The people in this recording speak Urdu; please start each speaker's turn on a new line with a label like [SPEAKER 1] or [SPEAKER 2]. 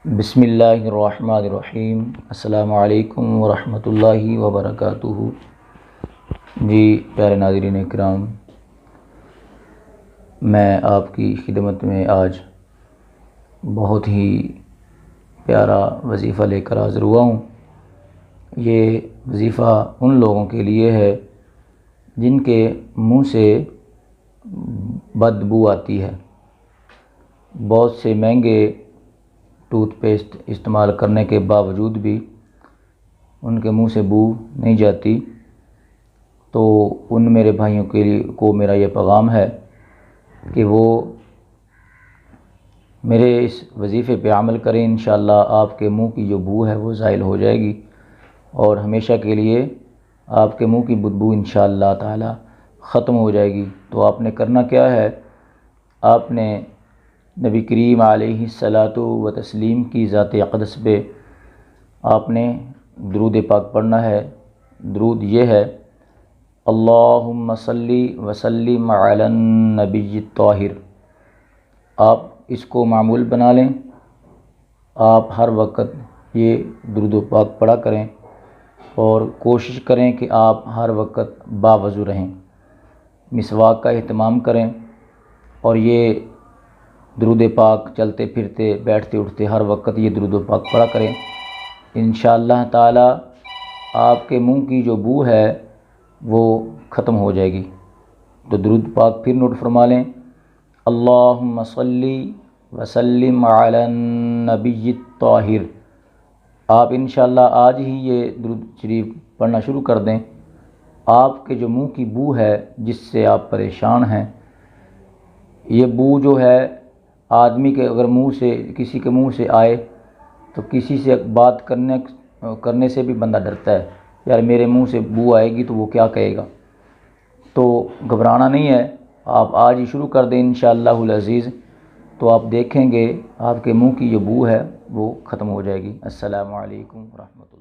[SPEAKER 1] بسم اللہ الرحمن الرحیم۔ السلام علیکم ورحمۃ اللہ وبرکاتہ۔ جی پیارے ناظرین اکرام، میں آپ کی خدمت میں آج بہت ہی پیارا وظیفہ لے کر حاضر ہوا ہوں۔ یہ وظیفہ ان لوگوں کے لیے ہے جن کے منہ سے بدبو آتی ہے۔ بہت سے مہنگے ٹوتھ پیسٹ استعمال کرنے کے باوجود بھی ان کے منہ سے بو نہیں جاتی، تو ان میرے بھائیوں کے لیے کو میرا یہ پیغام ہے کہ وہ میرے اس وظیفے پہ عمل کریں۔ انشاءاللہ آپ کے منہ کی جو بو ہے وہ زائل ہو جائے گی اور ہمیشہ کے لیے آپ کے منہ کی بدبو انشاءاللہ تعالی ختم ہو جائے گی۔ تو آپ نے کرنا کیا ہے، آپ نے نبی کریم علیہ الصلاۃ و تسلیم کی ذات اقدس پہ آپ نے درود پاک پڑھنا ہے۔ درود یہ ہے: اللہم صلی وسلم علی النبی الطاہر۔ آپ اس کو معمول بنا لیں، آپ ہر وقت یہ درود پاک پڑھا کریں اور کوشش کریں کہ آپ ہر وقت باوضو رہیں، مسواک کا اہتمام کریں اور یہ درود پاک چلتے پھرتے بیٹھتے اٹھتے ہر وقت یہ درود پاک پڑھا کریں۔ انشاءاللہ تعالی آپ کے منہ کی جو بو ہے وہ ختم ہو جائے گی۔ تو درود پاک پھر نوٹ فرما لیں: اللہم صلی وسلم علی النبی الطاہر۔ آپ انشاءاللہ آج ہی یہ درود شریف پڑھنا شروع کر دیں۔ آپ کے جو منہ کی بو ہے جس سے آپ پریشان ہیں، یہ بو جو ہے آدمی کے اگر منہ سے کسی کے منہ سے آئے تو کسی سے بات کرنے سے بھی بندہ ڈرتا ہے، یار میرے منہ سے بو آئے گی تو وہ کیا کہے گا۔ تو گھبرانا نہیں ہے، آپ آج ہی شروع کر دیں انشاءاللہ العزیز، تو آپ دیکھیں گے آپ کے منہ کی جو بو ہے وہ ختم ہو جائے گی۔ السلام علیکم ورحمۃ اللہ۔